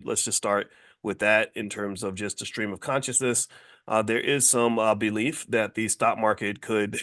let's just start with that in terms of just a stream of consciousness. There is some belief that the stock market could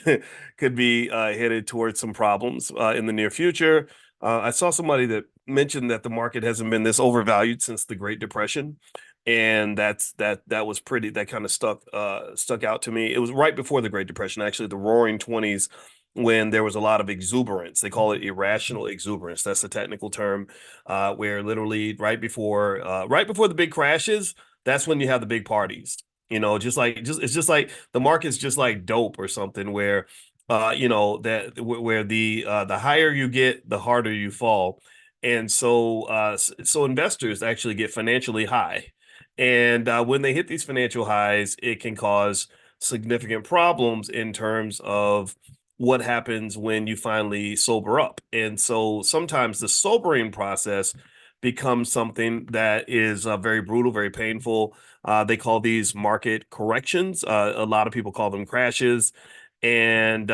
could be headed towards some problems in the near future. I saw somebody that mentioned that the market hasn't been this overvalued since the Great Depression, and that was pretty. That kind of stuck out to me. It was right before the Great Depression, actually, the Roaring Twenties, when there was a lot of exuberance. They call it irrational exuberance. That's the technical term, where literally right before the big crashes, that's when you have the big parties. Just it's just like the market's just like dope or something where where the higher you get, the harder you fall. And so investors actually get financially high. And when they hit these financial highs, it can cause significant problems in terms of what happens when you finally sober up. And so sometimes the sobering process becomes something that is very brutal, very painful. They call these market corrections. A lot of people call them crashes. And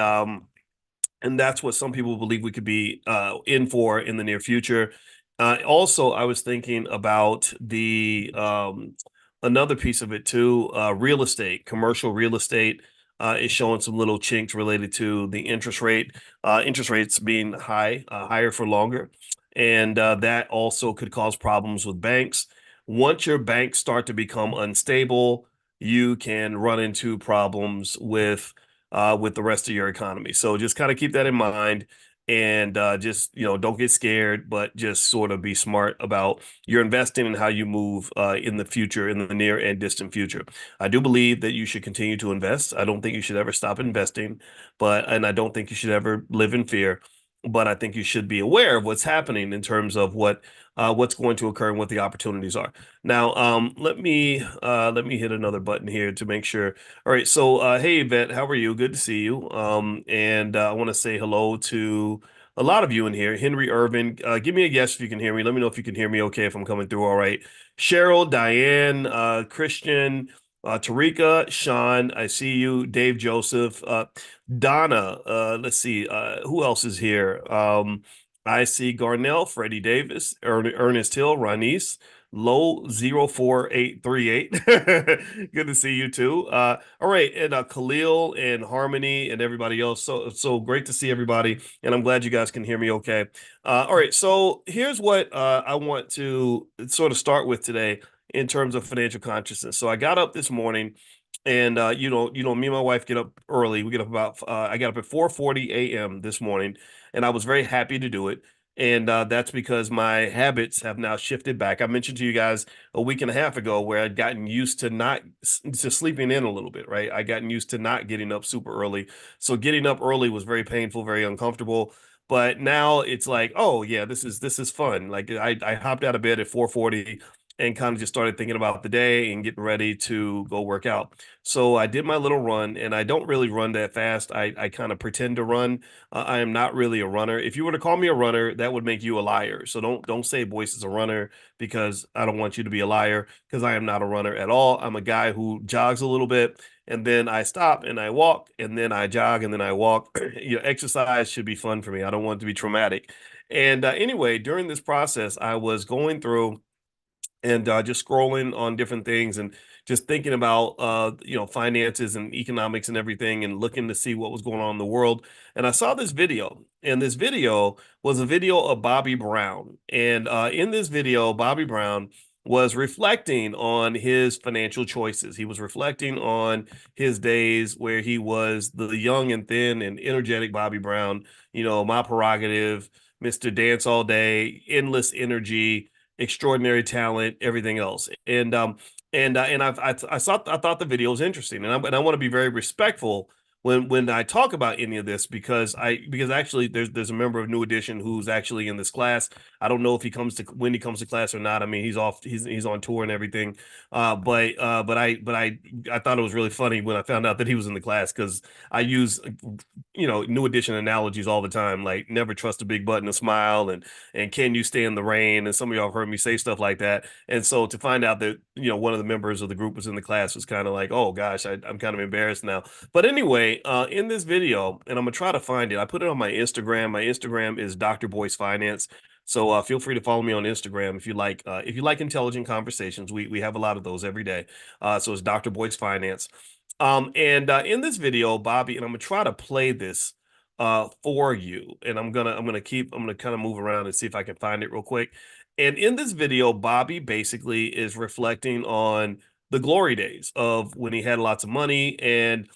and that's what some people believe we could be in for in the near future. Also, I was thinking about the another piece of it too. Real estate, commercial real estate, is showing some little chinks related to the interest rate. Interest rates being higher for longer, and that also could cause problems with banks. Once your banks start to become unstable, you can run into problems with the rest of your economy. So just kind of keep that in mind, and just don't get scared, but just sort of be smart about your investing and how you move in the future, in the near and distant future. I do believe that you should continue to invest. I don't think you should ever stop investing, and I don't think you should ever live in fear. But I think you should be aware of what's happening in terms of what's going to occur and what the opportunities are. Now, let me hit another button here to make sure. All right, so hey Yvette, how are you? Good to see you. And I want to say hello to a lot of you in here. Henry Irvin, give me a guess if you can hear me. Let me know if you can hear me okay, if I'm coming through all right. Cheryl, Diane, Christian, Tarika, Sean, I see you. Dave Joseph, Donna, let's see, who else is here? I see Garnell, Freddie Davis, Ernest Hill, Ronice. Low 04838. Good to see you too. All right, and Khalil and Harmony and everybody else. So great to see everybody, and I'm glad you guys can hear me okay. All right, so here's what I want to sort of start with today in terms of financial consciousness. So I got up this morning, and me and my wife get up early. We get up about I got up at 4:40 a.m. this morning, and I was very happy to do it. And that's because my habits have now shifted back. I mentioned to you guys a week and a half ago where I'd gotten used to not to sleeping in a little bit, right? I gotten used to not getting up super early. So getting up early was very painful, very uncomfortable. But now it's like, oh yeah, this is fun. Like I hopped out of bed at 4:40 and kind of just started thinking about the day and getting ready to go work out. So I did my little run, and I don't really run that fast. I kind of pretend to run. I am not really a runner. If you were to call me a runner, that would make you a liar. So don't say Boyce is a runner, because I don't want you to be a liar, because I am not a runner at all. I'm a guy who jogs a little bit, and then I stop and I walk, and then I jog and then I walk. Exercise should be fun for me. I don't want it to be traumatic. And anyway, during this process, I was going through and just scrolling on different things and just thinking about finances and economics and everything, and looking to see what was going on in the world. And I saw this video, and this video was a video of Bobby Brown. And in this video, Bobby Brown was reflecting on his financial choices. He was reflecting on his days where he was the young and thin and energetic Bobby Brown, my prerogative, Mr. Dance All Day, endless energy, extraordinary talent, everything else. I thought the video was interesting, and I want to be very respectful when I talk about any of this, because actually there's a member of New Edition who's actually in this class. I don't know if when he comes to class or not. I mean, he's on tour and everything. But I thought it was really funny when I found out that he was in the class, because I use New Edition analogies all the time, like never trust a big button to smile, and can you stay in the rain, and some of y'all have heard me say stuff like that. And so to find out that one of the members of the group was in the class was kind of like, oh gosh, I'm kind of embarrassed now. But anyway, in this video, and I'm gonna try to find it. I put it on my Instagram. My Instagram is Dr. Boyce Finance. So feel free to follow me on Instagram if you like intelligent conversations. We have a lot of those every day. So it's Dr. Boyd's Finance. And in this video, Bobby, and I'm gonna try to play this for you, and I'm gonna kind of move around and see if I can find it real quick. And in this video, Bobby basically is reflecting on the glory days of when he had lots of money, and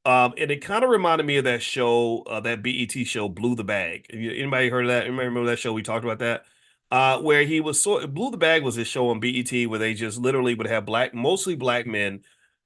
it kind of reminded me of that show, that BET show, Blew the Bag. Anybody heard of that? Anybody remember that show? We talked about that. Where he was Blew the Bag was this show on BET where they just literally would have mostly black men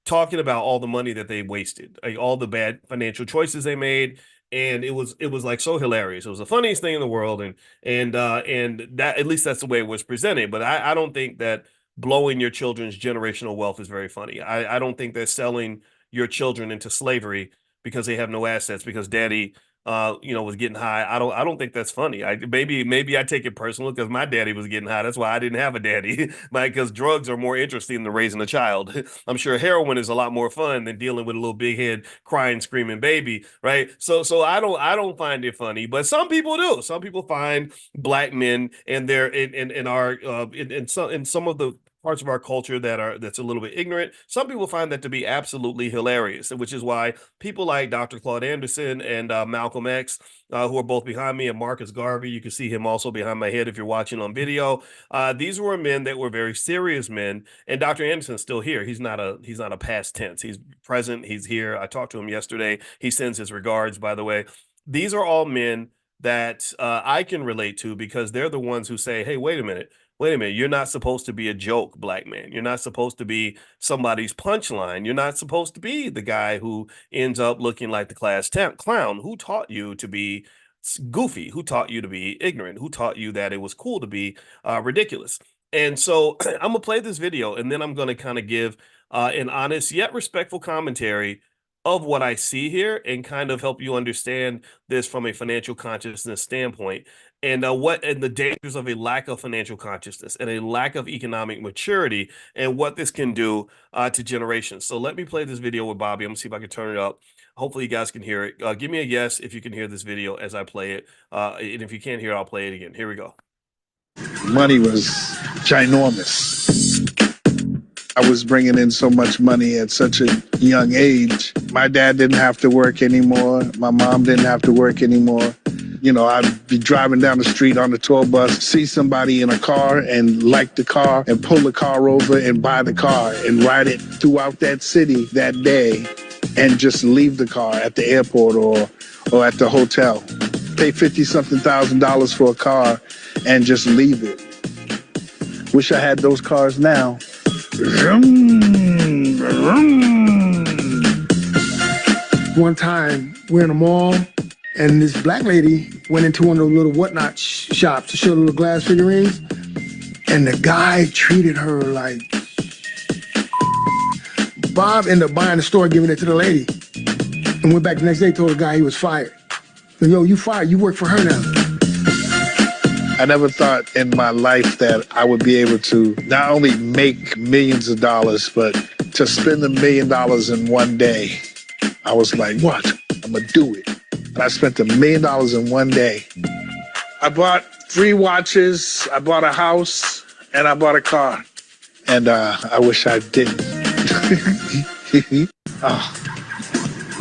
talking about all the money that they wasted, like all the bad financial choices they made. And it was like so hilarious. It was the funniest thing in the world, and that, at least that's the way it was presented. But I don't think that blowing your children's generational wealth is very funny. I don't think that selling your children into slavery because they have no assets because daddy was getting high. I don't think that's funny. Maybe I take it personal because my daddy was getting high. That's why I didn't have a daddy. Like, because drugs are more interesting than raising a child. I'm sure heroin is a lot more fun than dealing with a little big head crying, screaming baby, right? So I don't find it funny, but some people do. Some people find black men and their in our in some of the parts of our culture that's a little bit ignorant. Some people find that to be absolutely hilarious, which is why people like Dr. Claude Anderson and Malcolm X, who are both behind me, and Marcus Garvey, you can see him also behind my head if you're watching on video. These were men that were very serious men, and Dr. Anderson's still here. He's not a past tense. He's present. He's here. I talked to him yesterday. He sends his regards, by the way. These are all men that I can relate to because they're the ones who say, "Hey, wait a minute, you're not supposed to be a joke, black man. You're not supposed to be somebody's punchline. You're not supposed to be the guy who ends up looking like the clown. Who taught you to be goofy? Who taught you to be ignorant? Who taught you that it was cool to be ridiculous?" And so I'm gonna play this video, and then I'm gonna kind of give an honest yet respectful commentary of what I see here, and kind of help you understand this from a financial consciousness standpoint, and the dangers of a lack of financial consciousness and a lack of economic maturity, and what this can do to generations. So let me play this video with Bobby. I'm gonna see if I can turn it up. Hopefully you guys can hear it. Give me a yes if you can hear this video as I play it. And if you can't hear it, I'll play it again. Here we go. Money was ginormous. I was bringing in so much money at such a young age. My dad didn't have to work anymore. My mom didn't have to work anymore. You know, I'd be driving down the street on the tour bus, see somebody in a car and like the car and pull the car over and buy the car and ride it throughout that city that day and just leave the car at the airport or at the hotel. Pay 50-something thousand for a car and just leave it. Wish I had those cars now. One time, we're in a mall, and this black lady went into one of those little whatnot shops to show little glass figurines, and the guy treated her like... Bob ended up buying the store, giving it to the lady, and went back the next day, told the guy he was fired. Yo, you fired, you work for her now. I never thought in my life that I would be able to not only make millions of dollars, but to spend $1 million in one day. I was like, what? I'm gonna do it. And I spent $1 million in one day. I bought 3 watches, I bought a house, and I bought a car. And I wish I didn't.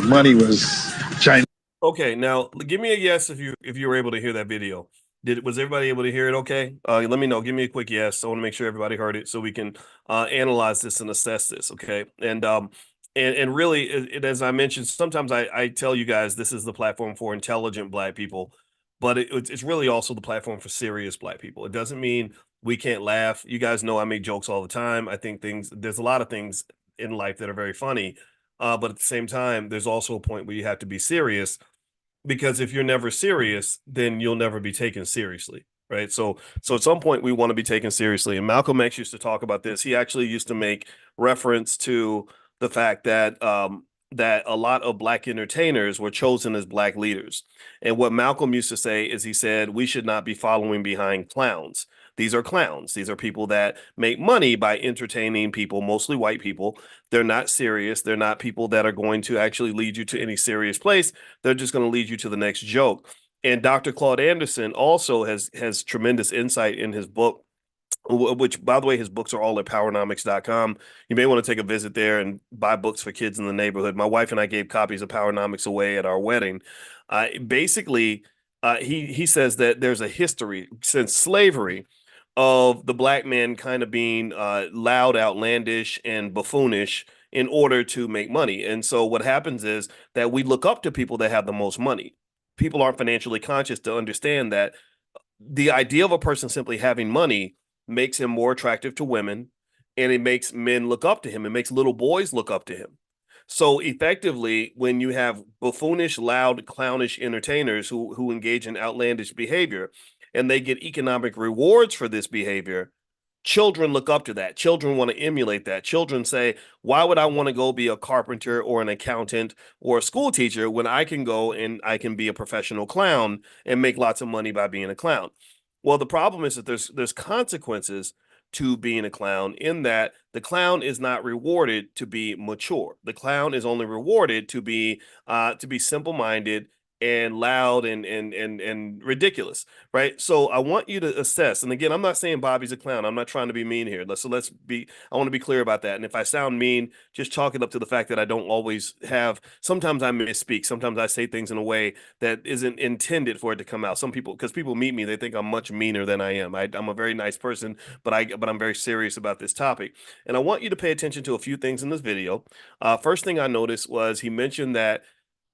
Money was giant. Okay, now give me a yes if you were able to hear that video. Was everybody able to hear it okay? Let me know. Give me a quick yes. I want to make sure everybody heard it so we can analyze this and assess this, okay? And really, as I mentioned, sometimes I tell you guys this is the platform for intelligent black people, but it's really also the platform for serious black people. It doesn't mean we can't laugh. You guys know I make jokes all the time. I think there's a lot of things in life that are very funny, but at the same time, there's also a point where you have to be serious, because if you're never serious, then you'll never be taken seriously, right? So at some point we want to be taken seriously. And Malcolm X used to talk about this. He actually used to make reference to the fact that that a lot of black entertainers were chosen as black leaders. And what Malcolm used to say is, he said, we should not be following behind clowns. These are clowns. These are people that make money by entertaining people, mostly white people. They're not serious. They're not people that are going to actually lead you to any serious place. They're just going to lead you to the next joke. And Dr. Claude Anderson also has tremendous insight in his book, which, by the way, his books are all at powernomics.com. You may want to take a visit there and buy books for kids in the neighborhood. My wife and I gave copies of Powernomics away at our wedding. Basically, he says that there's a history since slavery of the black man kind of being loud, outlandish, and buffoonish in order to make money. And so what happens is that we look up to people that have the most money. People aren't financially conscious to understand that the idea of a person simply having money makes him more attractive to women, and it makes men look up to him. It makes little boys look up to him. So effectively, when you have buffoonish, loud, clownish entertainers who engage in outlandish behavior and they get economic rewards for this behavior, children look up to that. Children want to emulate that. Children say, why would I want to go be a carpenter or an accountant or a school teacher when I can go and I can be a professional clown and make lots of money by being a clown? Well, the problem is that there's consequences to being a clown, in that the clown is not rewarded to be mature. The clown is only rewarded to be simple-minded and loud and ridiculous, right? So I want you to assess. And again, I'm not saying Bobby's a clown. I'm not trying to be mean here. So let's be. I want to be clear about that. And if I sound mean, just chalk it up to the fact that I don't always have. Sometimes I misspeak. Sometimes I say things in a way that isn't intended for it to come out. Some people, because people meet me, they think I'm much meaner than I am. I'm a very nice person, but I'm very serious about this topic. And I want you to pay attention to a few things in this video. First thing I noticed was he mentioned that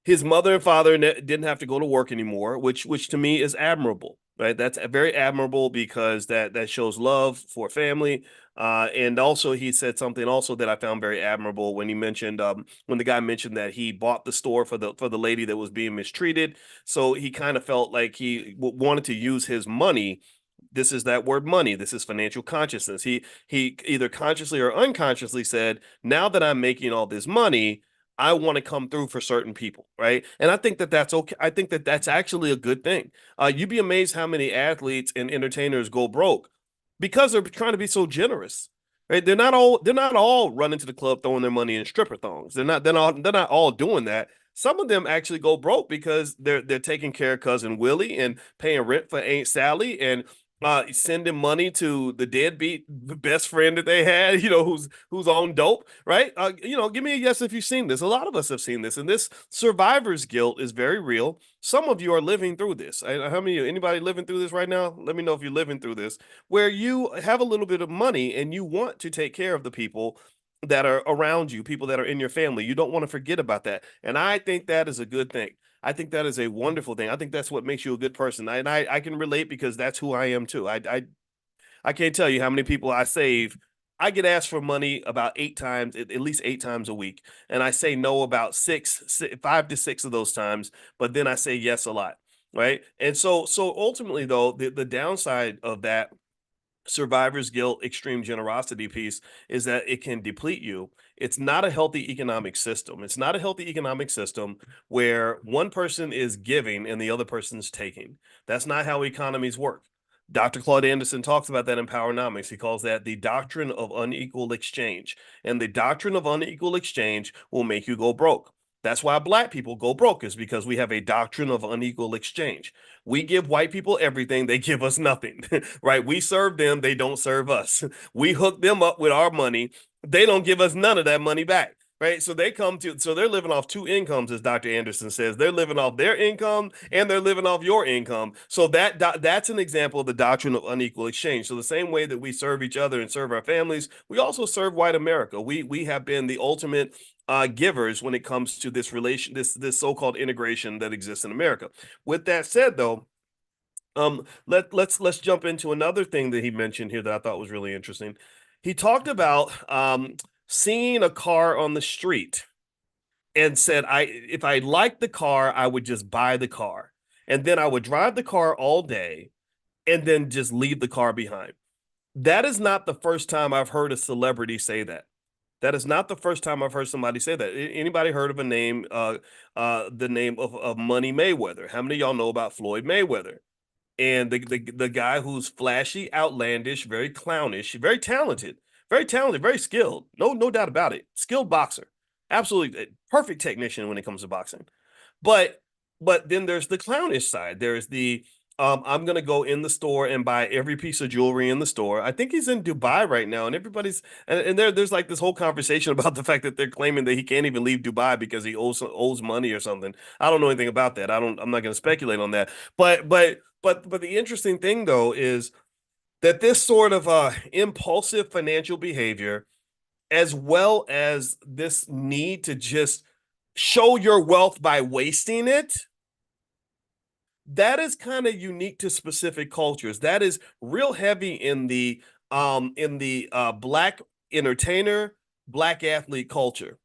his mother and father didn't have to go to work anymore, which to me is admirable, right? That's very admirable because that shows love for family. And also he said something also that I found very admirable when he mentioned when the guy mentioned that he bought the store for the lady that was being mistreated. So he kind of felt like he wanted to use his money. This is that word money. This is financial consciousness. He either consciously or unconsciously said, now that I'm making all this money, I want to come through for certain people, right? And I think that that's okay. I think that that's actually a good thing. You'd be amazed how many athletes and entertainers go broke because they're trying to be so generous, right? They're not all running to the club throwing their money in stripper thongs. They're not all doing that. Some of them actually go broke because they're taking care of cousin Willie and paying rent for Aunt Sally and sending money to the deadbeat best friend that they had, who's on dope, right? Give me a yes if you've seen this. A lot of us have seen this, and this survivor's guilt is very real. Some of you are living through this. How many of you, anybody living through this right now? Let me know if you're living through this, where you have a little bit of money and you want to take care of the people that are around you, people that are in your family. You don't want to forget about that. And I think that is a good thing. I think that is a wonderful thing. I think that's what makes you a good person. I can relate because that's who I am too. I can't tell you how many people I save. I get asked for money about 8 times, at least 8 times a week, and I say no about 5 to 6 of those times. But then I say yes a lot, right? And so ultimately, though, the downside of that survivor's guilt, extreme generosity piece is that it can deplete you. It's not a healthy economic system. It's not a healthy economic system where one person is giving and the other person's taking. That's not how economies work. Dr. Claude Anderson talks about that in Powernomics. He calls that the doctrine of unequal exchange. And the doctrine of unequal exchange will make you go broke. That's why black people go broke, is because we have a doctrine of unequal exchange. We give white people everything, they give us nothing, right? We serve them, they don't serve us. We hook them up with our money, they don't give us none of that money back, right? So they're living off two incomes, as Dr. Anderson says. They're living off their income and they're living off your income. So that's an example of the doctrine of unequal exchange. So the same way that we serve each other and serve our families, we also serve white America. We have been the ultimate givers when it comes to this so-called integration that exists in America. With that said, though, let's jump into another thing that he mentioned here that I thought was really interesting. He talked about seeing a car on the street and said, if I liked the car, I would just buy the car, and then I would drive the car all day, and then just leave the car behind. That is not the first time I've heard a celebrity say that. That is not the first time I've heard somebody say that. Anybody heard of the name of Money Mayweather? How many of y'all know about Floyd Mayweather? And the guy who's flashy, outlandish, very clownish, very talented, very skilled. No doubt about it. Skilled boxer, absolutely perfect technician when it comes to boxing. But But then there's the clownish side. There's the I'm gonna go in the store and buy every piece of jewelry in the store. I think he's in Dubai right now, and everybody's and there's like this whole conversation about the fact that they're claiming that he can't even leave Dubai because he owes money or something. I don't know anything about that. I'm not gonna speculate on that. But the interesting thing though is that this sort of impulsive financial behavior, as well as this need to just show your wealth by wasting it, that is kind of unique to specific cultures. That is real heavy in the black entertainer, black athlete culture.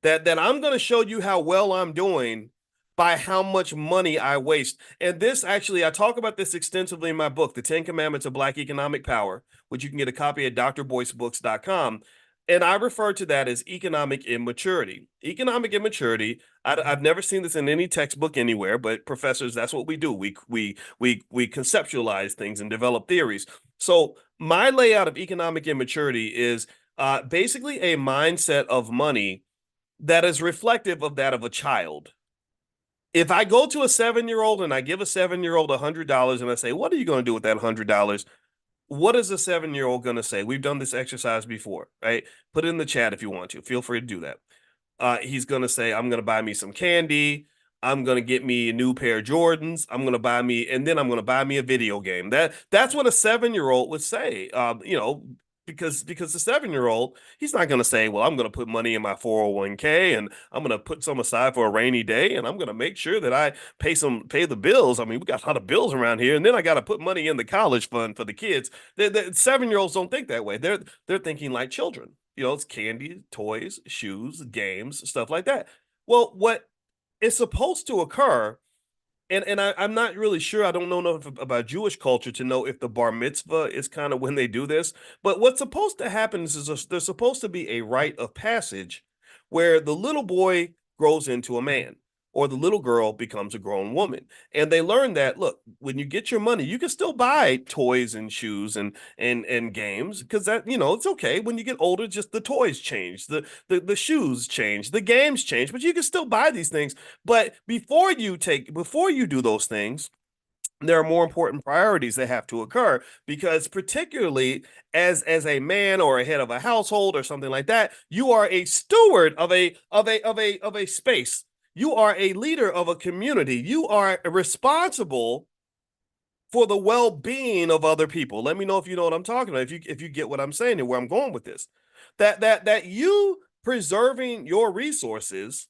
That I'm going to show you how well I'm doing by how much money I waste. And this actually, I talk about this extensively in my book, The 10 Commandments of Black Economic Power, which you can get a copy at drboycebooks.com. And I refer to that as economic immaturity. Economic immaturity. I've never seen this in any textbook anywhere, but professors, that's what we do. We conceptualize things and develop theories. So my layout of economic immaturity is basically a mindset of money that is reflective of that of a child. If I go to a 7-year-old and I give a 7-year-old $100 and I say, "What are you going to do with that $100?" What is a 7-year-old going to say? We've done this exercise before, right? Put it in the chat if you want to. Feel free to do that. He's going to say, "I'm going to buy me some candy. I'm going to get me a new pair of Jordans. I'm going to buy me, and then I'm going to buy me a video game." That's what a 7-year-old would say. Because the 7-year-old, he's not going to say, "Well, I'm going to put money in my 401k and I'm going to put some aside for a rainy day and I'm going to make sure that I pay the bills. I mean, we got a lot of bills around here, and then I got to put money in the college fund for the kids." The 7-year-olds don't think that way. They're thinking like children. It's candy, toys, shoes, games, stuff like that. Well, what is supposed to occur, and I'm not really sure. I don't know enough about Jewish culture to know if the bar mitzvah is kind of when they do this. But what's supposed to happen is there's supposed to be a rite of passage where the little boy grows into a man or the little girl becomes a grown woman. And they learn that, look, when you get your money, you can still buy toys and shoes and games, because that, it's okay. When you get older, just the toys change, the shoes change, the games change, but you can still buy these things. But before you do those things, there are more important priorities that have to occur, because particularly as a man or a head of a household or something like that, you are a steward of a space. You are a leader of a community. You are responsible for the well-being of other people. Let me know if you know what I'm talking about, if you get what I'm saying and where I'm going with this. That you preserving your resources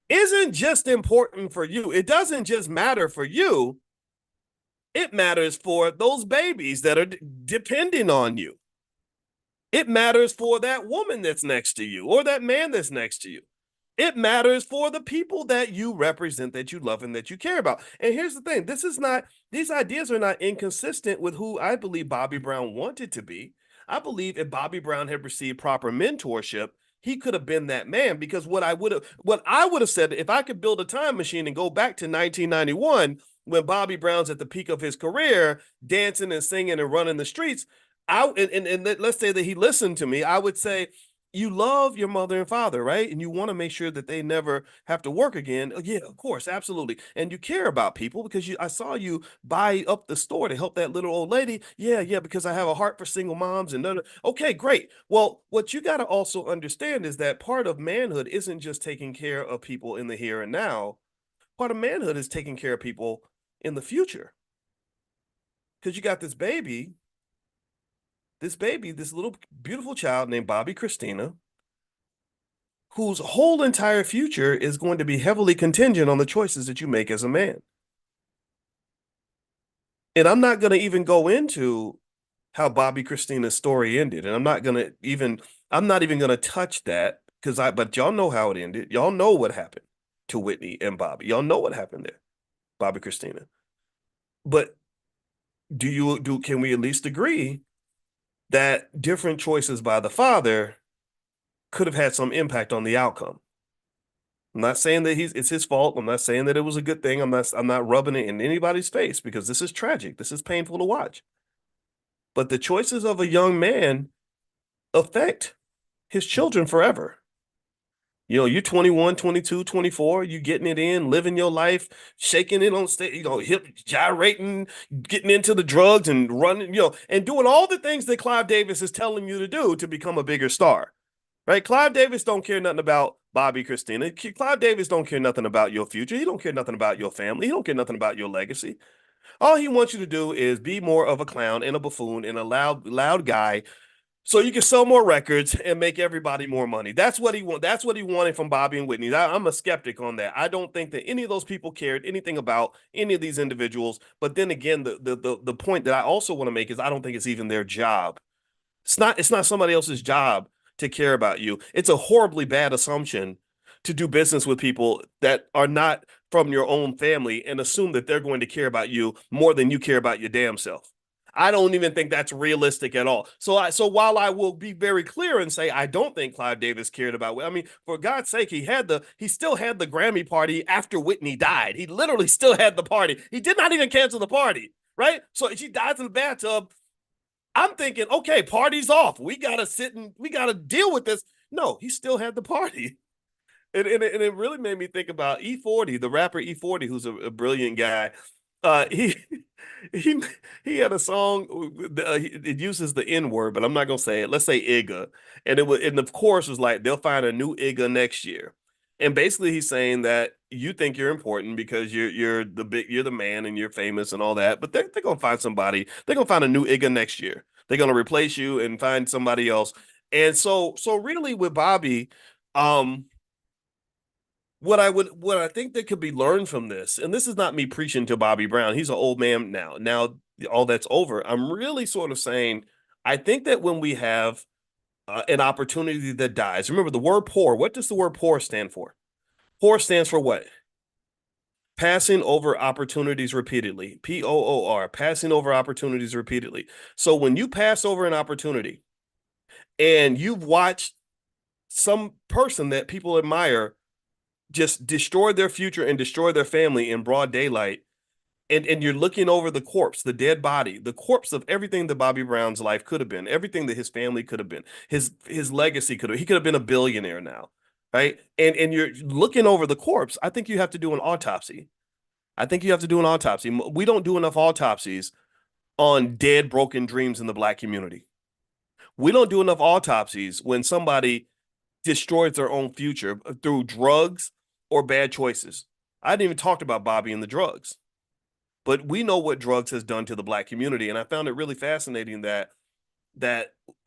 isn't just important for you. It doesn't just matter for you. It matters for those babies that are depending on you. It matters for that woman that's next to you or that man that's next to you. It matters for the people that you represent, that you love, and that you care about. And here's the thing, these ideas are not inconsistent with who I believe Bobby Brown wanted to be. I believe if Bobby Brown had received proper mentorship, he could have been that man. Because what I would have said, if I could build a time machine and go back to 1991, when Bobby Brown's at the peak of his career, dancing and singing and running the streets, and let's say that he listened to me, I would say, you love your mother and father, right? And you want to make sure that they never have to work again. Yeah, of course, absolutely. And you care about people because I saw you buy up the store to help that little old lady. Yeah, because I have a heart for single moms and okay, great. Well, what you got to also understand is that part of manhood isn't just taking care of people in the here and now. Part of manhood is taking care of people in the future. Because you got this little beautiful child named Bobby Christina, whose whole entire future is going to be heavily contingent on the choices that you make as a man. And I'm not going to even go into how Bobby Christina's story ended. And I'm not even going to touch that, but y'all know how it ended. Y'all know what happened to Whitney and Bobby. Y'all know what happened there, Bobby Christina. But can we at least agree that different choices by the father could have had some impact on the outcome? I'm not saying that it's his fault. I'm not saying that it was a good thing. I'm not rubbing it in anybody's face, because this is tragic. This is painful to watch. But the choices of a young man affect his children forever. You know, you're 21, 22, 24, you getting it in, living your life, shaking it on stage, hip gyrating, getting into the drugs and running, and doing all the things that Clive Davis is telling you to do to become a bigger star. Right? Clive Davis don't care nothing about Bobby Christina. Clive Davis don't care nothing about your future. He don't care nothing about your family. He don't care nothing about your legacy. All he wants you to do is be more of a clown and a buffoon and a loud guy so you can sell more records and make everybody more money. That's what he want. That's what he wanted from Bobby and Whitney. I'm a skeptic on that. I don't think that any of those people cared anything about any of these individuals. But then again, the point that I also want to make is I don't think it's even their job. It's not somebody else's job to care about you. It's a horribly bad assumption to do business with people that are not from your own family and assume that they're going to care about you more than you care about your damn self. I don't even think that's realistic at all. So while I will be very clear and say I don't think Clive Davis cared about, I mean, for God's sake, he still had the Grammy party after Whitney died. He literally still had the party. He did not even cancel the party, right? So she dies in the bathtub. I'm thinking, okay, party's off. We gotta deal with this. No, he still had the party. And it really made me think about E40, the rapper E40, who's a brilliant guy. He he he had a song. It uses the N word, but I'm not gonna say it. Let's say Igga, and the chorus was like, "They'll find a new Igga next year." And basically, he's saying that you think you're important because you're the man and you're famous and all that, but they're gonna find somebody. They're gonna find a new Igga next year. They're gonna replace you and find somebody else. And so really with Bobby, um, what I think that could be learned from this, and this is not me preaching to Bobby Brown. He's an old man now. Now all that's over. I'm really sort of saying, I think that when we have an opportunity that dies, remember the word poor. What does the word poor stand for? Poor stands for what? Passing over opportunities repeatedly. POOR, passing over opportunities repeatedly. So when you pass over an opportunity and you've watched some person that people admire just destroy their future and destroy their family in broad daylight, and you're looking over the corpse, the dead body, the corpse of everything that Bobby Brown's life could have been, everything that his family could have been, his legacy he could have been a billionaire now, right? And you're looking over the corpse. I think you have to do an autopsy. I think you have to do an autopsy. We don't do enough autopsies on dead, broken dreams in the Black community. We don't do enough autopsies when somebody destroys their own future through drugs or bad choices. I didn't even talk about Bobby and the drugs, but we know what drugs has done to the Black community, and I found it really fascinating that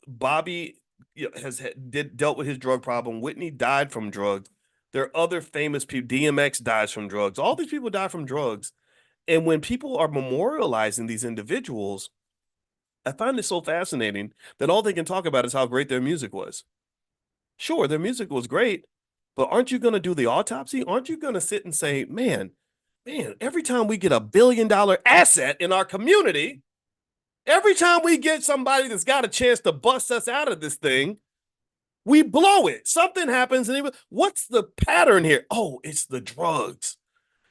Bobby dealt with his drug problem. Whitney died from drugs. There are other famous people. DMX dies from drugs. All these people die from drugs. And when people are memorializing these individuals, I find it so fascinating that all they can talk about is how great their music was. Sure, their music was great, but aren't you going to do the autopsy? Aren't you going to sit and say, man, every time we get $1 billion asset in our community, every time we get somebody that's got a chance to bust us out of this thing, we blow it. Something happens, and what's the pattern here? Oh, it's the drugs.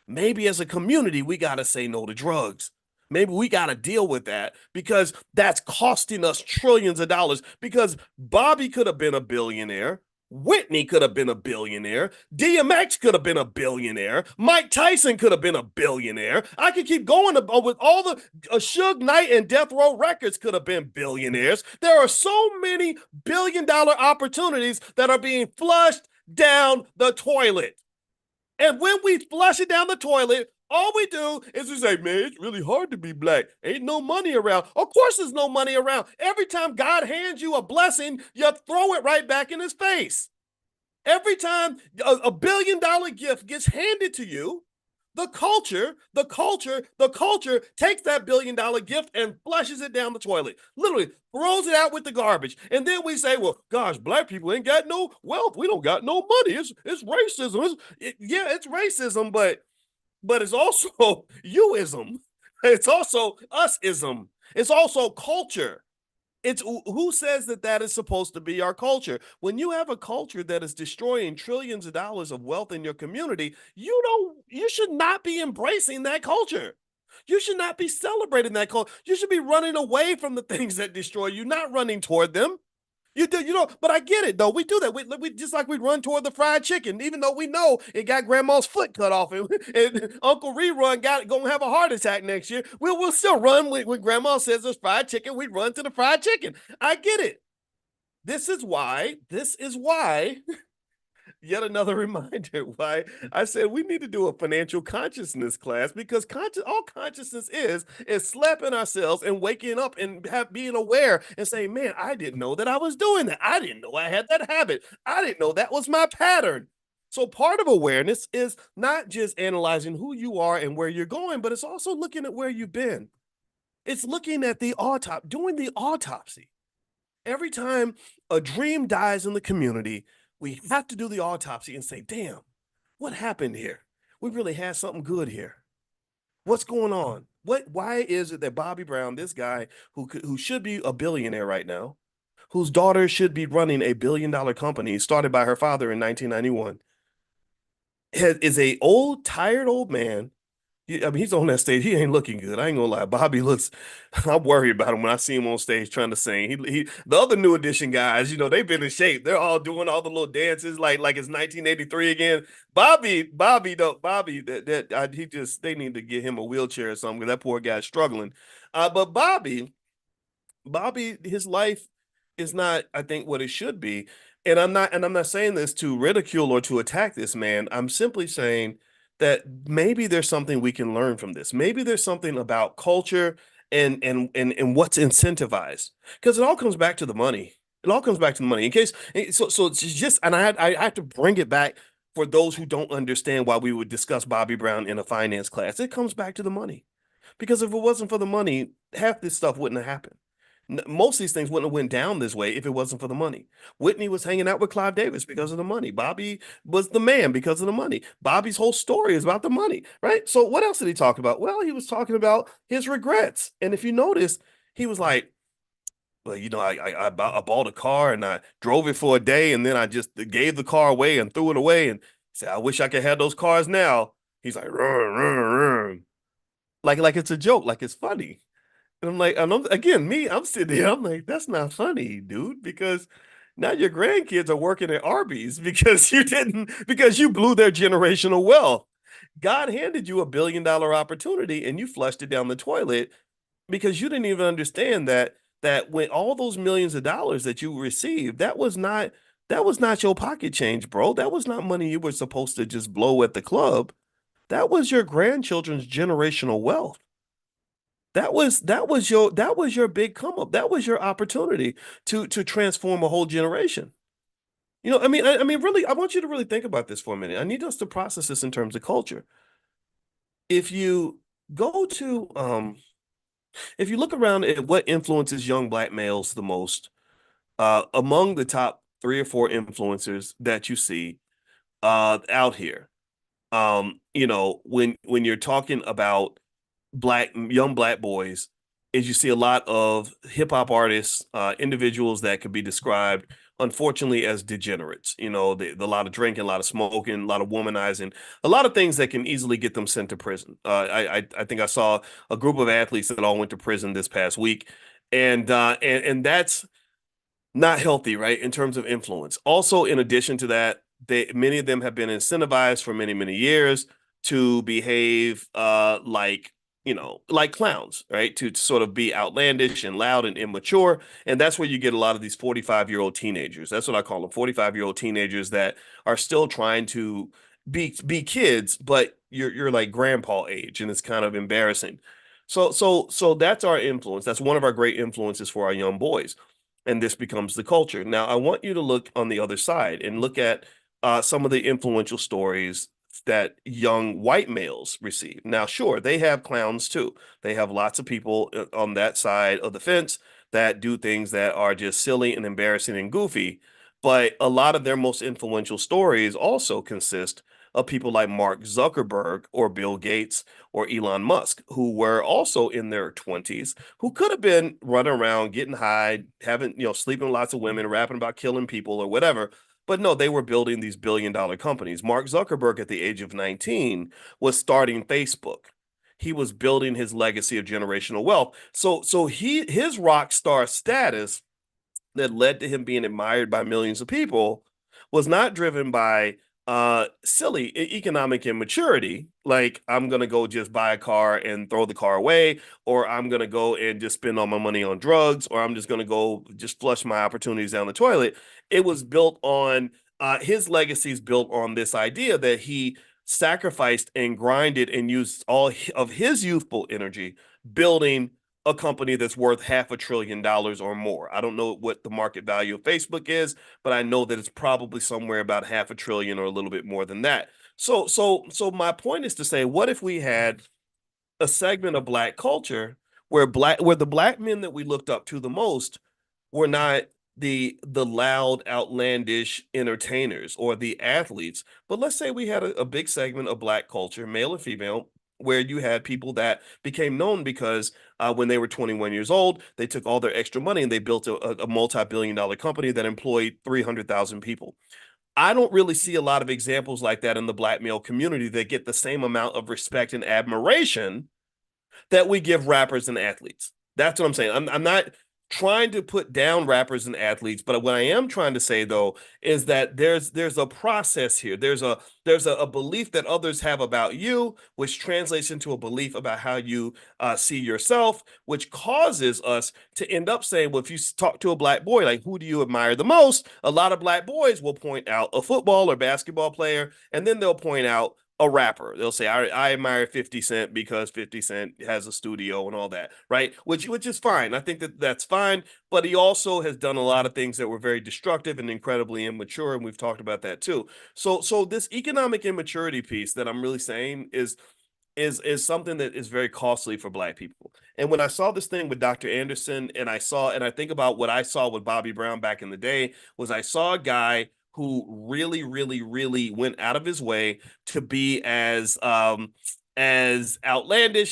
Maybe as a community, we got to say no to drugs. Maybe we got to deal with that because that's costing us trillions of dollars. Because Bobby could have been a billionaire. Whitney could have been a billionaire. DMX could have been a billionaire. Mike Tyson could have been a billionaire. I could keep going with all the Suge Knight and Death Row Records could have been billionaires. There are so many billion-dollar opportunities that are being flushed down the toilet. And when we flush it down the toilet, all we do is we say, man, it's really hard to be Black. Ain't no money around. Of course there's no money around. Every time God hands you a blessing, you throw it right back in his face. Every time a $1 billion gift gets handed to you, the culture takes that $1 billion gift and flushes it down the toilet. Literally throws it out with the garbage. And then we say, well, gosh, Black people ain't got no wealth. We don't got no money. It's racism. It's racism, but it's also youism. It's also usism. It's also culture. It's who says that is supposed to be our culture? When you have a culture that is destroying trillions of dollars of wealth in your community, you should not be embracing that culture. You should not be celebrating that culture. You should be running away from the things that destroy you, not running toward them. You do, but I get it though. We do that. We just like we run toward the fried chicken, even though we know it got grandma's foot cut off and Uncle Rerun gonna have a heart attack next year. We'll still run when grandma says there's fried chicken. We run to the fried chicken. I get it. This is why yet another reminder why I said we need to do a financial consciousness class, because all consciousness is slapping ourselves and waking up and being aware and saying, man, I didn't know that I was doing that. I didn't know I had that habit. I didn't know that was my pattern. So part of awareness is not just analyzing who you are and where you're going, but it's also looking at where you've been. It's looking at doing the autopsy. Every time a dream dies in the community, we have to do the autopsy and say, damn, what happened here? We really had something good here. What's going on? Why is it that Bobby Brown, this guy who should be a billionaire right now, whose daughter should be running a billion-dollar company started by her father in 1991, is a tired old man. I mean, he's on that stage. He ain't looking good. I ain't gonna lie. Bobby looks. I'm worried about him when I see him on stage trying to sing. The other new edition guys, they've been in shape. They're all doing all the little dances like it's 1983 again. Bobby, though, Bobby, they need to get him a wheelchair or something, because that poor guy's struggling. But Bobby, his life is not, I think, what it should be. And I'm not saying this to ridicule or to attack this man. I'm simply saying that maybe there's something we can learn from this. Maybe there's something about culture and what's incentivized. Because it all comes back to the money. It all comes back to the money. So it's just, and I have to bring it back for those who don't understand why we would discuss Bobby Brown in a finance class. It comes back to the money. Because if it wasn't for the money, half this stuff wouldn't have happened. Most of these things wouldn't have went down this way if it wasn't for the money. Whitney was hanging out with Clive Davis because of the money. Bobby was the man because of the money. Bobby's whole story is about the money, right? So what else did he talk about? Well, he was talking about his regrets. And if you notice, he was like, well, I bought a car and I drove it for a day, and then I just gave the car away and threw it away and said, I wish I could have those cars now. He's like, run, run, run. Like it's a joke, like it's funny. And I'm like, again, I'm sitting here, I'm like, that's not funny, dude, because now your grandkids are working at Arby's because because you blew their generational wealth. God handed you $1 billion opportunity and you flushed it down the toilet because you didn't even understand that when all those millions of dollars that you received, that was not your pocket change, bro. That was not money you were supposed to just blow at the club. That was your grandchildren's generational wealth. That was your big come up. That was your opportunity to transform a whole generation. I mean, really, I want you to really think about this for a minute. I need us to process this in terms of culture. If you go to if you look around at what influences young black males the most, among the top 3 or 4 influencers that you see out here, when you're talking about young black boys, is you see a lot of hip hop artists, individuals that could be described, unfortunately, as degenerates. A lot of drinking, a lot of smoking, a lot of womanizing, a lot of things that can easily get them sent to prison. I think I saw a group of athletes that all went to prison this past week, and that's not healthy, right? In terms of influence. Also, in addition to that, many of them have been incentivized for many, many years to behave like clowns, right? To sort of be outlandish and loud and immature. And that's where you get a lot of these 45-year-old teenagers. That's what I call them, 45-year-old teenagers that are still trying to be kids, but you're like grandpa age, and it's kind of embarrassing. So that's our influence. That's one of our great influences for our young boys. And this becomes the culture. Now, I want you to look on the other side and look at some of the influential stories that young white males receive. Now, sure, they have clowns too. They have lots of people on that side of the fence that do things that are just silly and embarrassing and goofy. But a lot of their most influential stories also consist of people like Mark Zuckerberg or Bill Gates or Elon Musk, who were also in their 20s, who could have been running around, getting high, having, sleeping with lots of women, rapping about killing people or whatever. But no, they were building these billion-dollar companies. Mark Zuckerberg, at the age of 19, was starting Facebook. He was building his legacy of generational wealth. So his rock star status that led to him being admired by millions of people was not driven by silly economic immaturity, like I'm gonna go just buy a car and throw the car away, or I'm gonna go and just spend all my money on drugs, or I'm just gonna go just flush my opportunities down the toilet. It was built on his legacy is built on this idea that he sacrificed and grinded and used all of his youthful energy building a company that's worth $500 billion or more. I don't know what the market value of Facebook is, but I know that it's probably somewhere about 500 billion or a little bit more than that. So my point is to say, what if we had a segment of black culture where the black men that we looked up to the most were not the loud, outlandish entertainers or the athletes, but let's say we had a big segment of black culture, male or female, where you had people that became known because when they were 21 years old, they took all their extra money and they built a multi-billion-dollar company that employed 300,000 people. I don't really see a lot of examples like that in the black male community that get the same amount of respect and admiration that we give rappers and athletes. That's what I'm saying. I'm not trying to put down rappers and athletes, but what I am trying to say though is that there's a process here. There's a belief that others have about you, which translates into a belief about how you see yourself, which causes us to end up saying, well, if you talk to a black boy, like who do you admire the most? A lot of black boys will point out a football or basketball player, and then they'll point out a rapper. They'll say, I admire 50 Cent because 50 Cent has a studio and all that, right? Which is fine. I think that that's fine. But he also has done a lot of things that were very destructive and incredibly immature, and we've talked about that too. So this economic immaturity piece that I'm really saying is something that is very costly for black people. And when I saw this thing with Dr. Anderson and I think about what I saw with Bobby Brown back in the day, was I saw a guy who really, really, really went out of his way to be as outlandish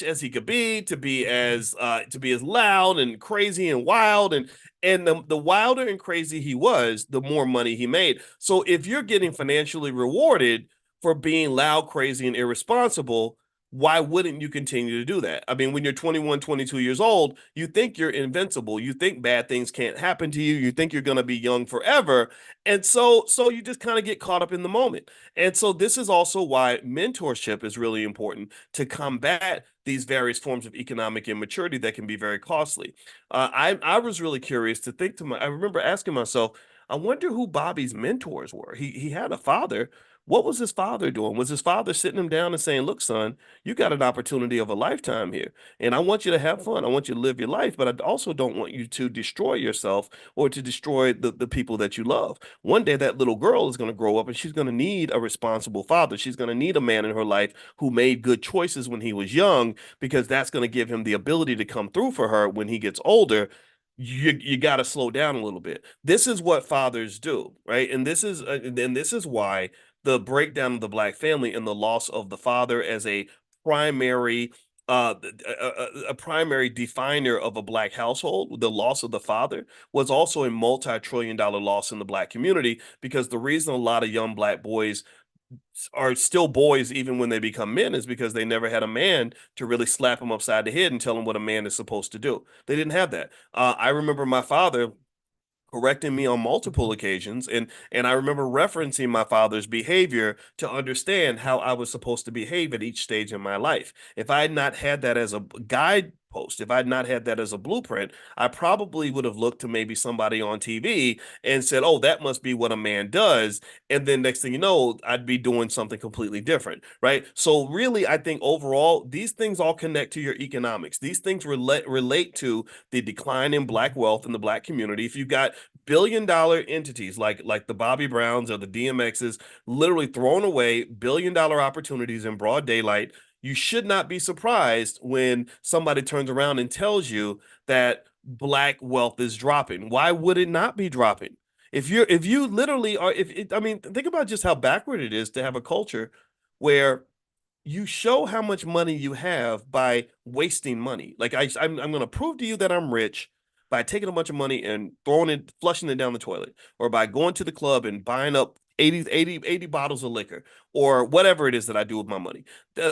as he could be, to be as loud and crazy and wild, and the wilder and crazy he was, the more money he made. So if you're getting financially rewarded for being loud, crazy, and irresponsible, why wouldn't you continue to do that? I mean, when you're 21, 22 years old, you think you're invincible. You think bad things can't happen to you. You think you're going to be young forever. And so you just kind of get caught up in the moment. And so this is also why mentorship is really important to combat these various forms of economic immaturity that can be very costly. I was really curious to think to my, I remember asking myself, I wonder who Bobby's mentors were. He had a father. What was his father doing? Was his father sitting him down and saying, look, son, you got an opportunity of a lifetime here. And I want you to have fun. I want you to live your life, but I also don't want you to destroy yourself or to destroy the people that you love. One day that little girl is going to grow up and she's going to need a responsible father. She's going to need a man in her life who made good choices when he was young, because that's going to give him the ability to come through for her when he gets older. You got to slow down a little bit. This is what fathers do, right? And this is why the breakdown of the black family and the loss of the father as primary uh a primary definer of a black household, the loss of the father was also a multi-trillion-dollar loss in the black community, because the reason a lot of young black boys are still boys even when they become men is because they never had a man to really slap them upside the head and tell them what a man is supposed to do. They didn't have that. I remember my father correcting me on multiple occasions, and I remember referencing my father's behavior to understand how I was supposed to behave at each stage in my life. If I had not had that as a guidepost, if I had not had that as a blueprint, I probably would have looked to maybe somebody on TV and said, oh, that must be what a man does, and then next thing you know, I'd be doing something completely different, right? So really, I think overall these things all connect to your economics. These things relate to the decline in black wealth in the black community. If you've got billion-dollar entities like the Bobby Browns or the DMXs literally throwing away billion-dollar opportunities in broad daylight, you should not be surprised when somebody turns around and tells you that black wealth is dropping. Why would it not be dropping? If you literally are, if it, I mean, think about just how backward it is to have a culture where you show how much money you have by wasting money. Like I'm going to prove to you that I'm rich by taking a bunch of money and throwing it, flushing it down the toilet, or by going to the club and buying up 80 bottles of liquor, or whatever it is that I do with my money,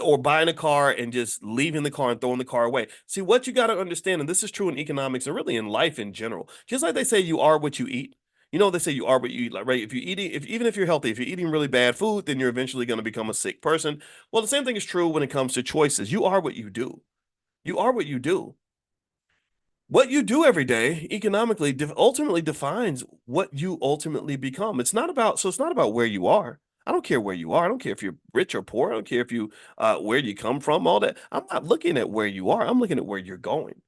or buying a car and just leaving the car and throwing the car away. See, what you got to understand, and this is true in economics and really in life in general, just like they say you are what you eat. You know, they say you are what you eat, like, right? If you're eating, if even if you're healthy, if you're eating really bad food, then you're eventually going to become a sick person. Well, the same thing is true when it comes to choices. You are what you do. You are what you do. What you do every day economically ultimately defines what you ultimately become. It's not about where you are. I don't care where you are. I don't care if you're rich or poor. I don't care if you where you come from, all that. I'm not looking at where you are. I'm looking at where you're going.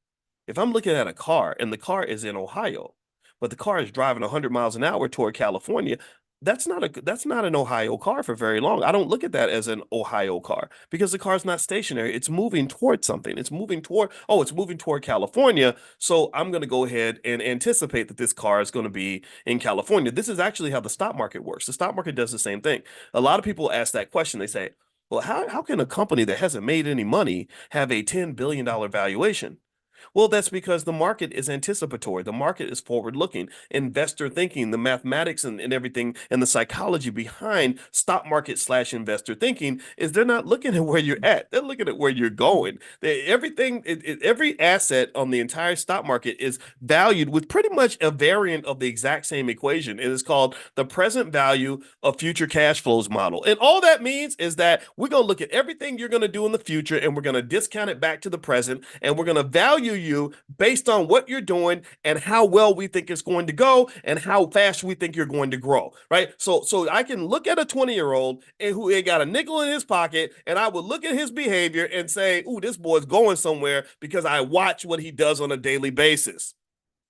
If I'm looking at a car and the car is in Ohio, but the car is driving 100 miles an hour toward California, that's not an Ohio car for very long. I don't look at that as an Ohio car because the car's not stationary. It's moving toward something. It's moving toward California. So I'm going to go ahead and anticipate that this car is going to be in California. This is actually how the stock market works. The stock market does the same thing. A lot of people ask that question. They say, well, how can a company that hasn't made any money have a $10 billion valuation? Well, that's because the market is anticipatory. The market is forward looking, investor thinking, the mathematics and everything and the psychology behind stock market slash investor thinking is they're not looking at where you're at. They're looking at where you're going. Every asset on the entire stock market is valued with pretty much a variant of the exact same equation. It is called the present value of future cash flows model. And all that means is that we're going to look at everything you're going to do in the future and we're going to discount it back to the present and we're going to value you based on what you're doing and how well we think it's going to go and how fast we think you're going to grow, right? So I can look at a 20-year-old and who ain't got a nickel in his pocket, and I would look at his behavior and say, ooh, this boy's going somewhere because I watch what he does on a daily basis.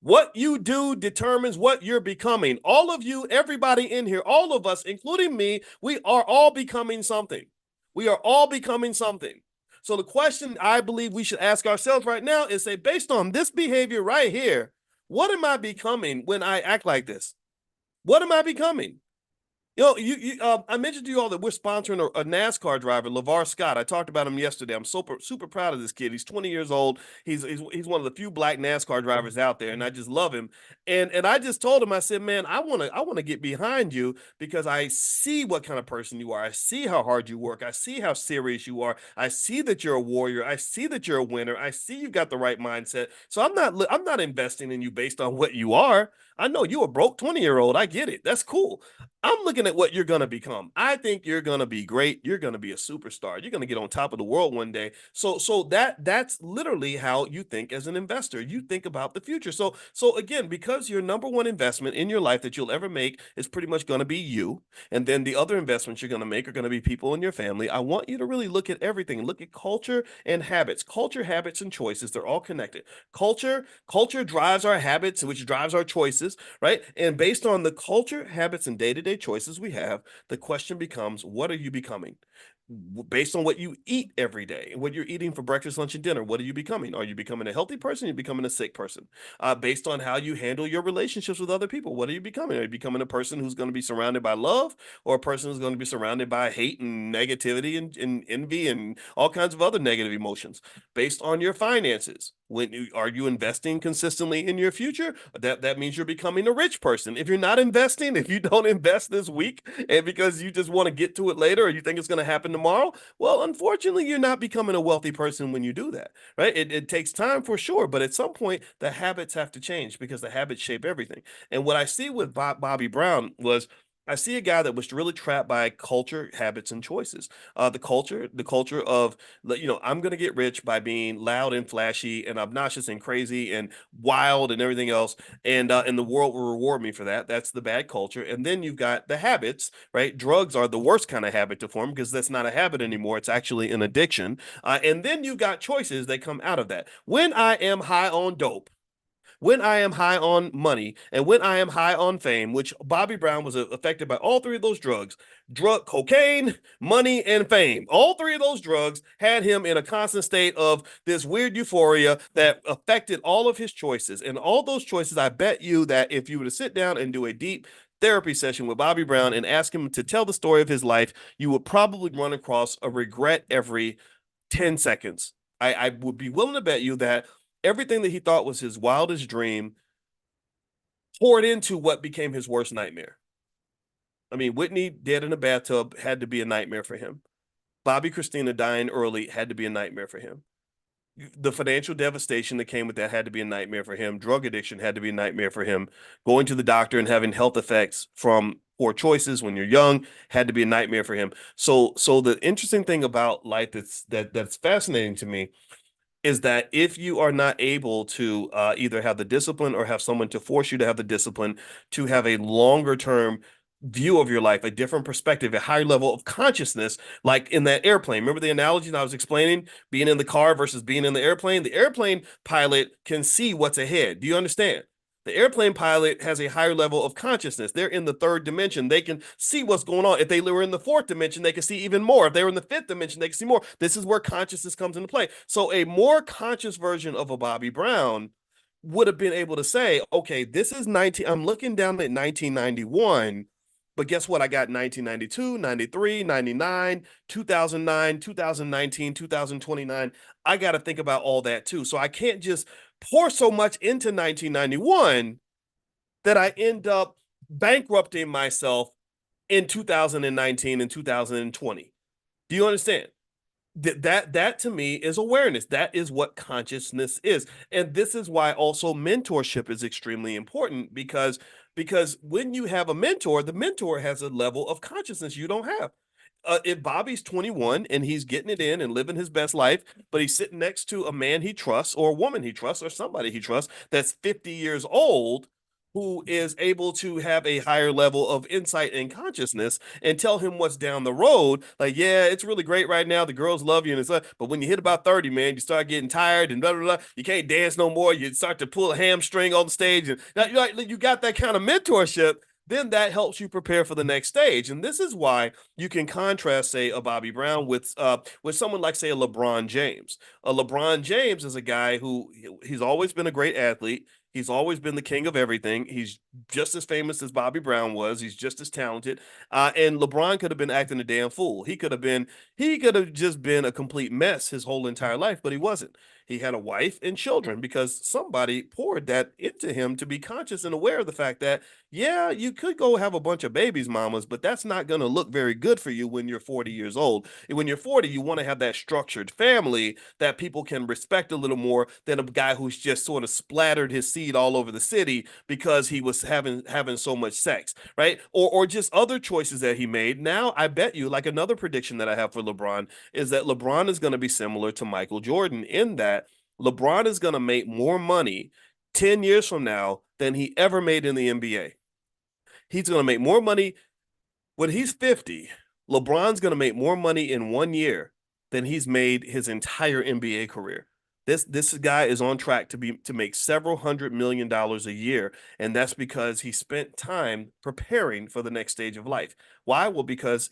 What you do determines what you're becoming. All of you, everybody in here, all of us, including me, we are all becoming something. We are all becoming something. So the question I believe we should ask ourselves right now is say, based on this behavior right here, what am I becoming when I act like this? What am I becoming? I mentioned to you all that we're sponsoring a NASCAR driver, LeVar Scott. I talked about him yesterday. I'm super proud of this kid. He's 20 years old. He's one of the few black NASCAR drivers out there, and I just love him. And I just told him, I said, man, I wanna get behind you because I see what kind of person you are. I see how hard you work. I see how serious you are. I see that you're a warrior. I see that you're a winner. I see you've got the right mindset. So I'm not investing in you based on what you are. I know you a broke 20-year-old. I get it. That's cool. I'm looking at what you're going to become. I think you're going to be great. You're going to be a superstar. You're going to get on top of the world one day. So that's literally how you think as an investor. You think about the future. So again, because your number one investment in your life that you'll ever make is pretty much going to be you, and then the other investments you're going to make are going to be people in your family. I want you to really look at everything. Look at culture and habits. Culture, habits, and choices. They're all connected. Culture drives our habits, which drives our choices, right? And based on the culture, habits, and day-to-day choices we have, the question becomes, what are you becoming? Based on what you eat every day, what you're eating for breakfast, lunch, and dinner, what are you becoming? Are you becoming a healthy person? Are you becoming a sick person? Based on how you handle your relationships with other people, what are you becoming? Are you becoming a person who's going to be surrounded by love, or a person who's going to be surrounded by hate and negativity and envy and all kinds of other negative emotions? Based on your finances, are you investing consistently in your future? That means you're becoming a rich person. If you're not investing, if you don't invest this week and because you just want to get to it later or you think it's going to happen tomorrow, well, unfortunately, you're not becoming a wealthy person when you do that, right? It takes time for sure, but at some point, the habits have to change because the habits shape everything. And what I see with Bobby Brown was I see a guy that was really trapped by culture, habits, and choices. The culture of, I'm going to get rich by being loud and flashy and obnoxious and crazy and wild and everything else, and the world will reward me for that. That's the bad culture. And then you've got the habits, right? Drugs are the worst kind of habit to form because that's not a habit anymore. It's actually an addiction. And then you've got choices that come out of that. When I am high on dope, when I am high on money, and when I am high on fame, which Bobby Brown was affected by all three of those drugs, cocaine, money, and fame. All three of those drugs had him in a constant state of this weird euphoria that affected all of his choices. And all those choices, I bet you that if you were to sit down and do a deep therapy session with Bobby Brown and ask him to tell the story of his life, you would probably run across a regret every 10 seconds. I would be willing to bet you that everything that he thought was his wildest dream poured into what became his worst nightmare. I mean, Whitney dead in a bathtub had to be a nightmare for him. Bobby Christina dying early had to be a nightmare for him. The financial devastation that came with that had to be a nightmare for him. Drug addiction had to be a nightmare for him. Going to the doctor and having health effects from poor choices when you're young had to be a nightmare for him. So the interesting thing about life that's fascinating to me is that if you are not able to either have the discipline or have someone to force you to have the discipline to have a longer term view of your life, a different perspective, a higher level of consciousness, like in that airplane. Remember the analogy that I was explaining, being in the car versus being in the airplane? The airplane pilot can see what's ahead. Do you understand? The airplane pilot has a higher level of consciousness. They're in the third dimension. They can see what's going on. If they were in the fourth dimension, they can see even more. If they were in the fifth dimension, they can see more. This is where consciousness comes into play. So a more conscious version of a Bobby Brown would have been able to say, okay, this is 19, I'm looking down at 1991, but guess what? I got 1992, 93, 99, 2009, 2019, 2029. I got to think about all that too. So I can't just pour so much into 1991 that I end up bankrupting myself in 2019 and 2020. Do you understand? That to me is awareness. That is what consciousness is. And this is why also mentorship is extremely important because when you have a mentor, the mentor has a level of consciousness you don't have. If Bobby's 21 and he's getting it in and living his best life, but he's sitting next to a man he trusts or a woman he trusts or somebody he trusts that's 50 years old who is able to have a higher level of insight and consciousness and tell him what's down the road. Like, yeah, it's really great right now. The girls love you and stuff. But when you hit about 30, man, you start getting tired and blah, blah, blah. You can't dance no more. You start to pull a hamstring on the stage. And you got that kind of mentorship. Then that helps you prepare for the next stage. And this is why you can contrast, say, a Bobby Brown with someone like, say, a LeBron James. A LeBron James is a guy who he's always been a great athlete. He's always been the king of everything. He's just as famous as Bobby Brown was. He's just as talented. And LeBron could have been acting a damn fool. He could have just been a complete mess his whole entire life, but he wasn't. He had a wife and children because somebody poured that into him to be conscious and aware of the fact that, yeah, you could go have a bunch of babies, mamas, but that's not going to look very good for you when you're 40 years old. And when you're 40, you want to have that structured family that people can respect a little more than a guy who's just sort of splattered his seed all over the city because he was having so much sex, right? Or just other choices that he made. Now, I bet you, like another prediction that I have for LeBron is that LeBron is going to be similar to Michael Jordan in that LeBron is going to make more money 10 years from now than he ever made in the NBA. He's going to make more money when he's 50. LeBron's going to make more money in 1 year than he's made his entire NBA career. This guy is on track to make several $100 million a year, and that's because he spent time preparing for the next stage of life. Why? Well, because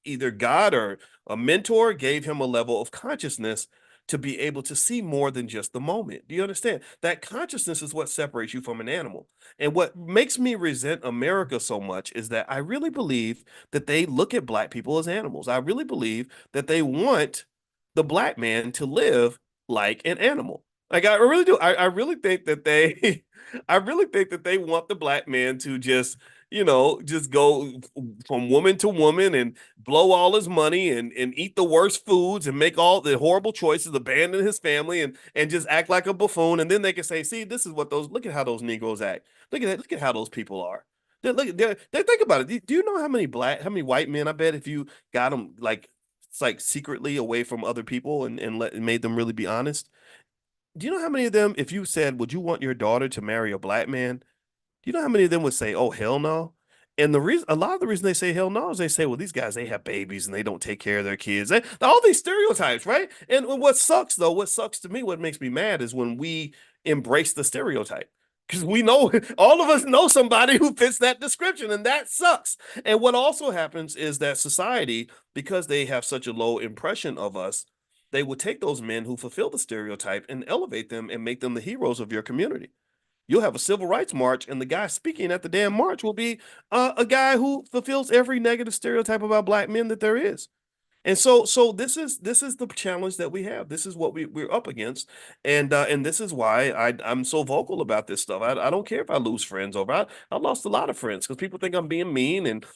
either God or a mentor gave him a level of consciousness to be able to see more than just the moment. Do you understand? That consciousness is what separates you from an animal. And what makes me resent America so much is that I really believe that they look at black people as animals. I really believe that they want the black man to live like an animal. Like I really do. I really think that they I really think that they want the black man to just, just go from woman to woman and blow all his money and eat the worst foods and make all the horrible choices, abandon his family and just act like a buffoon. And then they can say, see, this is what look at how those Negroes act. Look at that, look at how those people are. They think about it. Do you know how many white men, I bet if you got them like it's like secretly away from other people and made them really be honest? Do you know how many of them, if you said, would you want your daughter to marry a black man? Do you know how many of them would say, "Oh, hell no"? And a lot of the reason they say hell no is they say, "Well, these guys they have babies and they don't take care of their kids." All these stereotypes, right? And what sucks though, what sucks to me, what makes me mad is when we embrace the stereotype. Because we know all of us know somebody who fits that description, and that sucks. And what also happens is that society, because they have such a low impression of us, they will take those men who fulfill the stereotype and elevate them and make them the heroes of your community. You'll have a civil rights march, and the guy speaking at the damn march will be a guy who fulfills every negative stereotype about black men that there is. And so this is the challenge that we have. This is what we're up against, and this is why I'm so vocal about this stuff. I don't care if I lose friends over. I lost a lot of friends because people think I'm being mean, and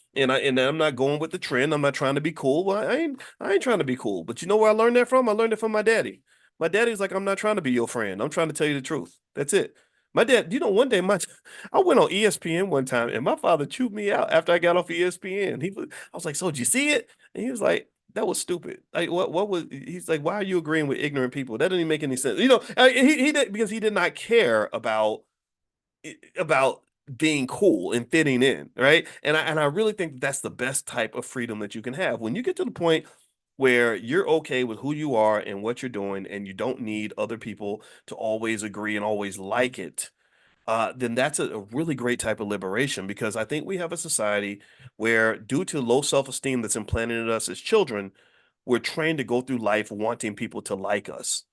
I'm not going with the trend. I'm not trying to be cool. Well, I ain't trying to be cool. But you know where I learned that from? I learned it from my daddy. My daddy's like, I'm not trying to be your friend. I'm trying to tell you the truth. That's it. My dad, one day I went on ESPN one time and my father chewed me out after I got off ESPN. I was like, so did you see it? And he was like, that was stupid. Like what was he's like, why are you agreeing with ignorant people? That doesn't even make any sense. He did because he did not care about being cool and fitting in, right? And I really think that's the best type of freedom that you can have. When you get to the point where you're okay with who you are and what you're doing, and you don't need other people to always agree and always like it, then that's a really great type of liberation because I think we have a society where, due to low self-esteem that's implanted in us as children, we're trained to go through life wanting people to like us.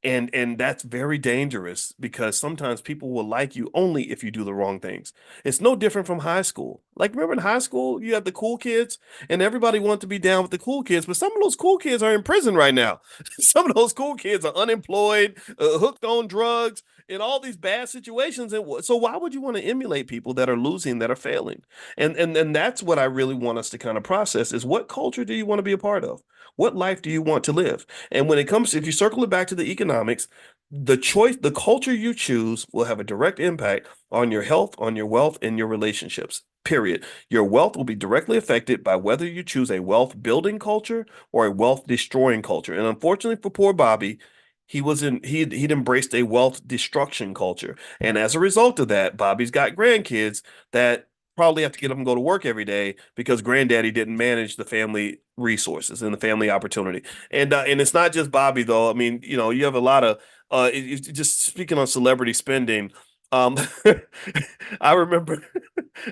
And that's very dangerous because sometimes people will like you only if you do the wrong things. It's no different from high school. Like, remember in high school, you had the cool kids and everybody wanted to be down with the cool kids, but some of those cool kids are in prison right now. Some of those cool kids are unemployed, hooked on drugs, in all these bad situations. And so why would you want to emulate people that are losing, that are failing? And that's what I really want us to kind of process is, what culture do you want to be a part of? What life do you want to live? And when it comes to, if you circle it back to the economics, the culture you choose will have a direct impact on your health, on your wealth, and your relationships. Period. Your wealth will be directly affected by whether you choose a wealth building culture or a wealth destroying culture. And unfortunately for poor Bobby, he'd embraced a wealth destruction culture. And as a result of that, Bobby's got grandkids that probably have to get up and go to work every day because granddaddy didn't manage the family resources and the family opportunity. And it's not just Bobby though. I mean, you have a lot of just speaking on celebrity spending. Um, I remember,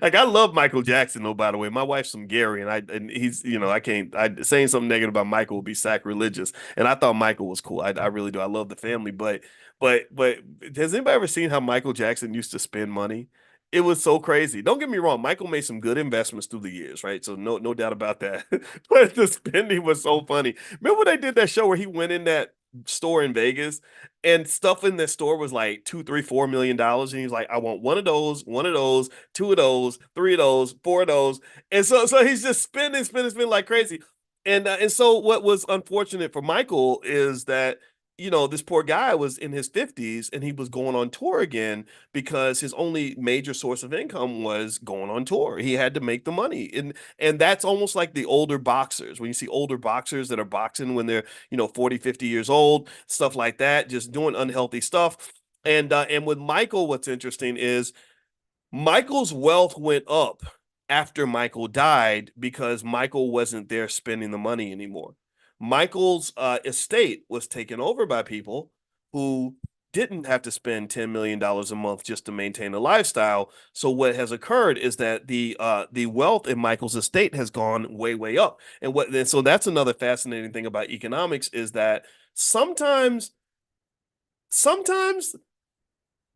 like, I love Michael Jackson though. By the way, my wife's from Gary, and he's, I can't. Saying something negative about Michael would be sacrilegious. And I thought Michael was cool. I really do. I love the family, but has anybody ever seen how Michael Jackson used to spend money? It was so crazy. Don't get me wrong, Michael made some good investments through the years, right? So no doubt about that. But the spending was so funny. Remember when they did that show where he went in that store in Vegas and stuff in that store was like two, three, $4 million, and he's like, I want one of those, two of those, three of those, four of those, and so he's just spending like crazy. And so what was unfortunate for Michael is that this poor guy was in his 50s and he was going on tour again because his only major source of income was going on tour. He had to make the money. And that's almost like the older boxers. When you see older boxers that are boxing when they're, 40, 50 years old, stuff like that, just doing unhealthy stuff. And with Michael, what's interesting is Michael's wealth went up after Michael died because Michael wasn't there spending the money anymore. Michael's estate was taken over by people who didn't have to spend $10 million a month just to maintain a lifestyle. So what has occurred is that the wealth in Michael's estate has gone way up. And so that's another fascinating thing about economics is that sometimes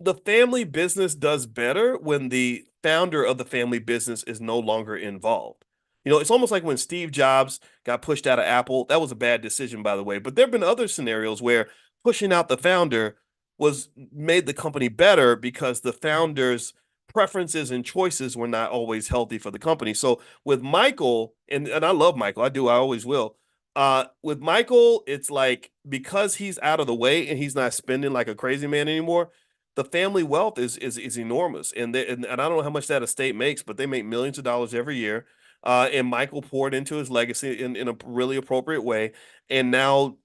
the family business does better when the founder of the family business is no longer involved. It's almost like when Steve Jobs got pushed out of Apple. That was a bad decision, by the way. But there have been other scenarios where pushing out the founder was made the company better because the founder's preferences and choices were not always healthy for the company. So with Michael, and I love Michael, I do, I always will. With Michael, it's like because he's out of the way and he's not spending like a crazy man anymore, the family wealth is enormous, and I don't know how much that estate makes, but they make millions of dollars every year. And Michael poured into his legacy in a really appropriate way, and now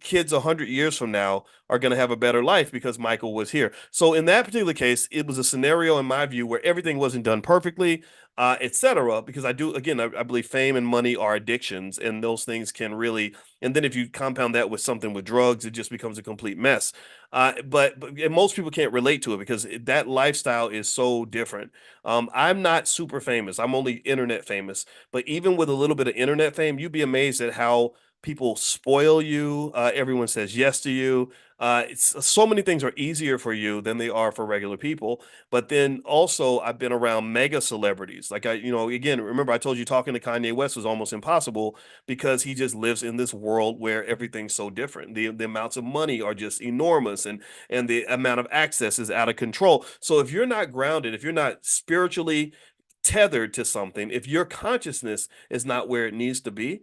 kids 100 years from now are going to have a better life because Michael was here. So in that particular case, it was a scenario in my view where everything wasn't done perfectly, etc. Because I believe fame and money are addictions, and those things can really. And then if you compound that with something with drugs, it just becomes a complete mess. But and most people can't relate to it because that lifestyle is so different. I'm not super famous. I'm only internet famous. But even with a little bit of internet fame, you'd be amazed at how People spoil you. Everyone says yes to you. It's so many things are easier for you than they are for regular people. But then also, I've been around mega celebrities. Like again, remember I told you talking to Kanye West was almost impossible because he just lives in this world where everything's so different. The amounts of money are just enormous, and the amount of access is out of control. So if you're not grounded, if you're not spiritually tethered to something, if your consciousness is not where it needs to be,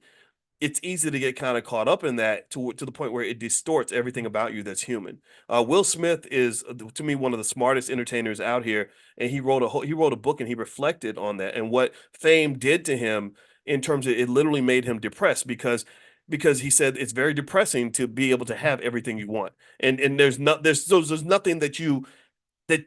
it's easy to get kind of caught up in that to the point where it distorts everything about you that's human. Will Smith is to me one of the smartest entertainers out here, and he wrote a book and he reflected on that and what fame did to him in terms of it literally made him depressed because he said it's very depressing to be able to have everything you want, and there's nothing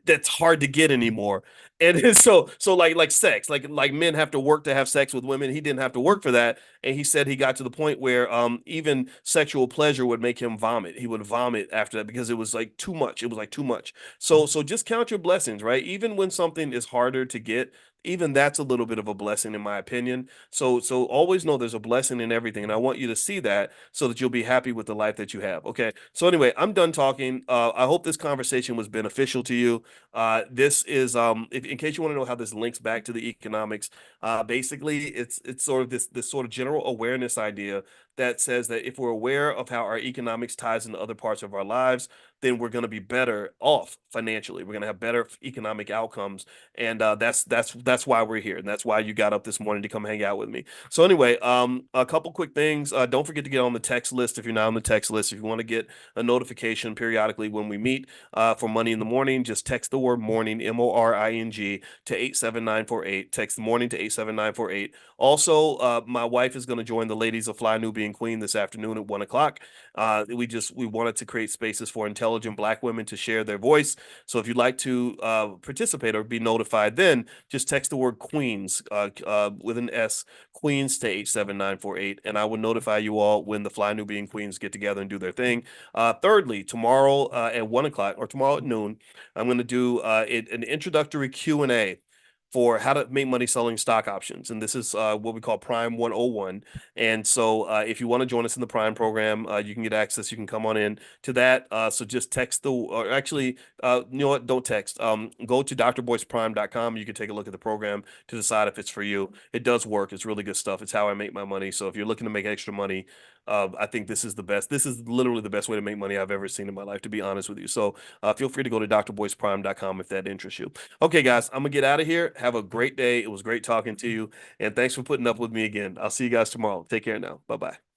that's hard to get anymore. And so like sex, like men have to work to have sex with women. He didn't have to work for that. And he said he got to the point where even sexual pleasure would make him vomit. He would vomit after that because it was like too much. It was like too much. So just count your blessings, right? Even when something is harder to get, even that's a little bit of a blessing in my opinion. So always know there's a blessing in everything. And I want you to see that so that you'll be happy with the life that you have. Okay. So anyway, I'm done talking. I hope this conversation was beneficial to you. This is in case you want to know how this links back to the economics. Basically, it's sort of this sort of general awareness idea that says that if we're aware of how our economics ties into other parts of our lives, then we're going to be better off financially. We're going to have better economic outcomes, and that's why we're here, and that's why you got up this morning to come hang out with me. So anyway, a couple quick things. Don't forget to get on the text list if you're not on the text list. If you want to get a notification periodically when we meet for Money in the Morning, just text the word morning, MORING, to 87948. Text morning to 87948. Also, my wife is going to join the ladies of Fly Nubian Queen this afternoon at 1 o'clock. We wanted to create spaces for intelligent Black women to share their voice. So if you'd like to participate or be notified, then just text the word Queens with an S, Queens to 87948, and I will notify you all when the Fly Nubian Queens get together and do their thing. Thirdly, tomorrow at 1 o'clock or tomorrow at noon, I'm going to do an introductory Q&A for how to make money selling stock options. And this is what we call Prime 101. And so if you want to join us in the Prime program, you can get access. You can come on in to that. So just text or actually, you know what? Don't text. Go to drboyceprime.com. You can take a look at the program to decide if it's for you. It does work. It's really good stuff. It's how I make my money. So if you're looking to make extra money, I think this is the best. This is literally the best way to make money I've ever seen in my life, to be honest with you. So feel free to go to drboyceprime.com if that interests you. Okay, guys, I'm gonna get out of here. Have a great day. It was great talking to you, and thanks for putting up with me again. I'll see you guys tomorrow. Take care now. Bye bye.